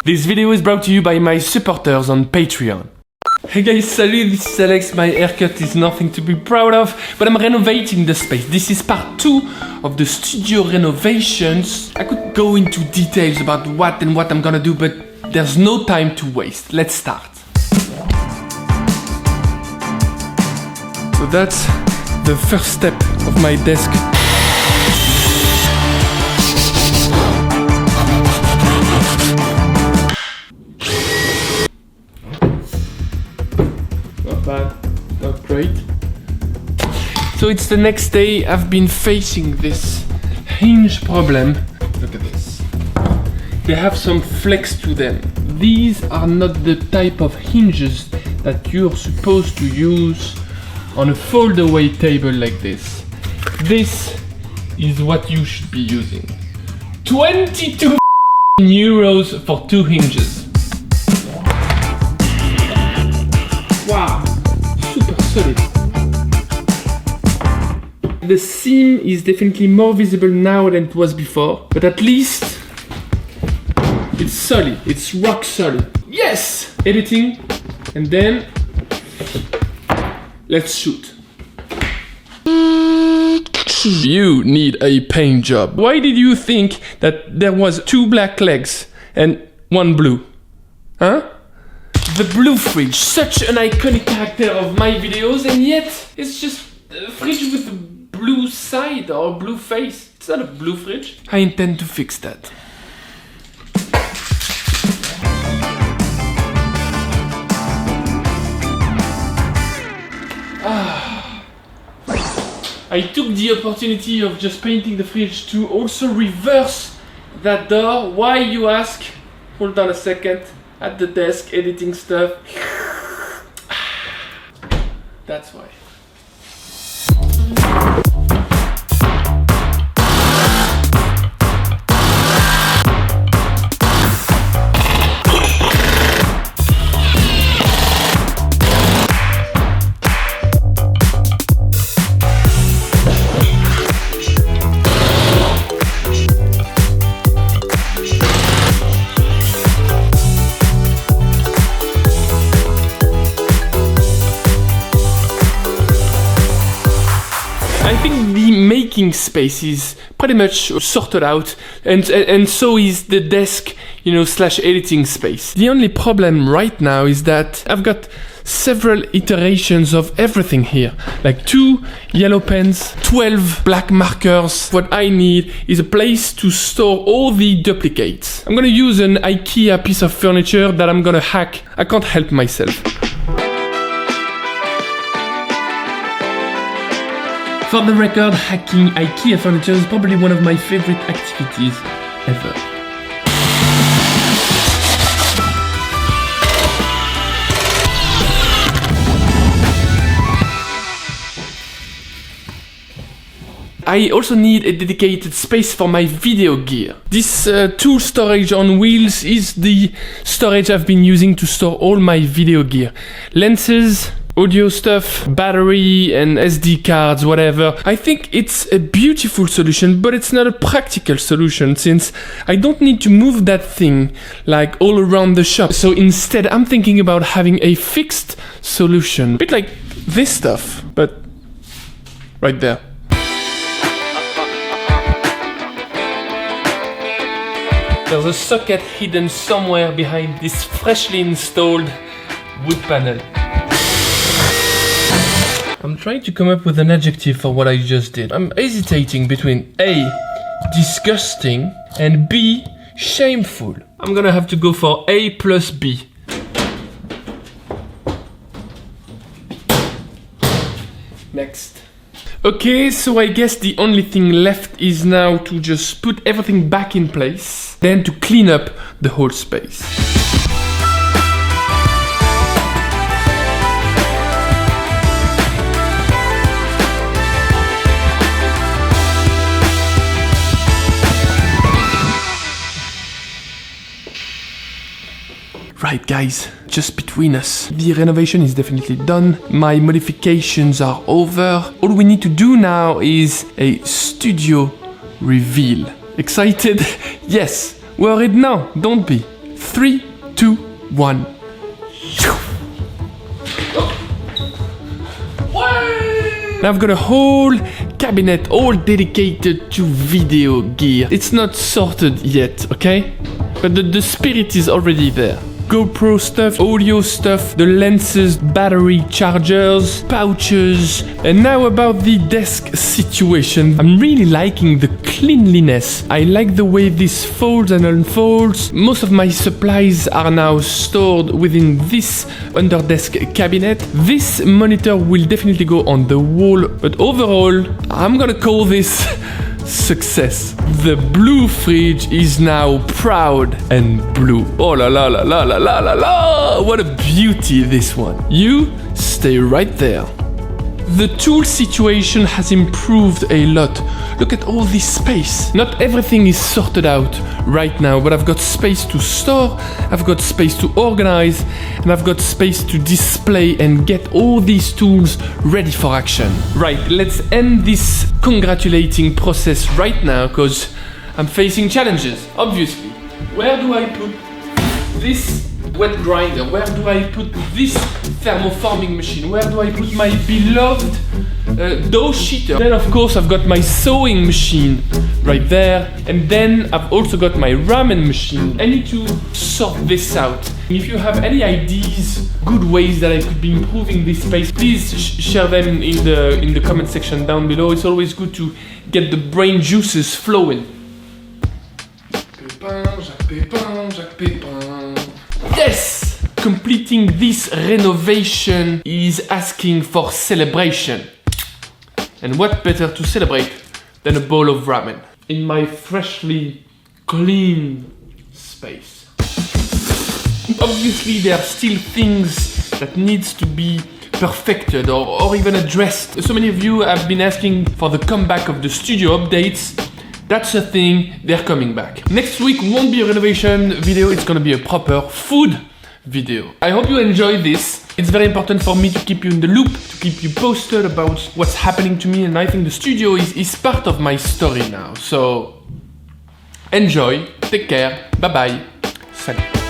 This video is brought to you by my supporters on Patreon. Hey guys, salut, this is Alex. My haircut is nothing to be proud of, but I'm renovating the space. This is part 2 of the studio renovations. I could go into details about what I'm gonna do, but there's no time to waste. Let's start. So that's the first step of my desk. Not bad, not great. So it's the next day. I've been facing this hinge problem. Look at this. They have some flex to them. These are not the type of hinges that you're supposed to use on a fold-away table like this. This is what you should be using. 22 euros for 2 hinges. Wow, super solid. The seam is definitely more visible now than it was before, but at least it's solid, it's rock solid. Yes! Editing, and then let's shoot. You need a paint job. Why did you think that there was 2 black legs and 1 blue? Huh? The blue fridge, such an iconic character of my videos, and yet it's just a fridge with a blue side or blue face. It's not a blue fridge. I intend to fix that. I took the opportunity of just painting the fridge to also reverse that door. Why, you ask? Hold on a second. At the desk, editing stuff. That's why. I think the making space is pretty much sorted out, and so is the desk, slash editing space. The only problem right now is that I've got several iterations of everything here, like 2 yellow pens, 12 black markers. What I need is a place to store all the duplicates. I'm gonna use an IKEA piece of furniture that I'm gonna hack. I can't help myself. For the record, hacking IKEA furniture is probably one of my favorite activities ever. I also need a dedicated space for my video gear. This tool storage on wheels is the storage I've been using to store all my video gear. Lenses, audio stuff, battery and SD cards, whatever. I think it's a beautiful solution, but it's not a practical solution since I don't need to move that thing like all around the shop. So instead, I'm thinking about having a fixed solution. A bit like this stuff, but right there. There's a socket hidden somewhere behind this freshly installed wood panel. I'm trying to come up with an adjective for what I just did. I'm hesitating between A, disgusting, and B, shameful. I'm gonna have to go for A plus B. Next. Okay, so I guess the only thing left is now to just put everything back in place, then to clean up the whole space. Right guys, just between us, the renovation is definitely done, my modifications are over. All we need to do now is a studio reveal. Excited? Yes. Worried? No, don't be. 3, 2, 1. Now I've got a whole cabinet all dedicated to video gear. It's not sorted yet, okay? But the spirit is already there. GoPro stuff, audio stuff, the lenses, battery chargers, pouches. And now about the desk situation. I'm really liking the cleanliness. I like the way this folds and unfolds. Most of my supplies are now stored within this under-desk cabinet. This monitor will definitely go on the wall, but overall, I'm gonna call this success. The blue fridge is now proud and blue. Oh la la la la la la la la! What a beauty this one. You stay right there. The tool situation has improved a lot. Look at all this space. Not everything is sorted out right now, but I've got space to store, I've got space to organize, and I've got space to display and get all these tools ready for action. Right, let's end this congratulating process right now, because I'm facing challenges, obviously. Where do I put this wet grinder? Where do I put this thermoforming machine? Where do I put my beloved dough sheeter? Then of course I've got my sewing machine right there, and then I've also got my ramen machine. I need to sort this out. If you have any ideas, good ways that I could be improving this space, please share them in the comment section down below. It's always good to get the brain juices flowing. Jacques Pépin. Yes! Completing this renovation is asking for celebration. And what better to celebrate than a bowl of ramen in my freshly clean space. Obviously there are still things that needs to be perfected or even addressed. So many of you have been asking for the comeback of the studio updates. That's a thing, they're coming back. Next week won't be a renovation video, it's gonna be a proper food video. I hope you enjoy this. It's very important for me to keep you in the loop, to keep you posted about what's happening to me, and I think the studio is part of my story now. So enjoy, take care, bye bye, salut.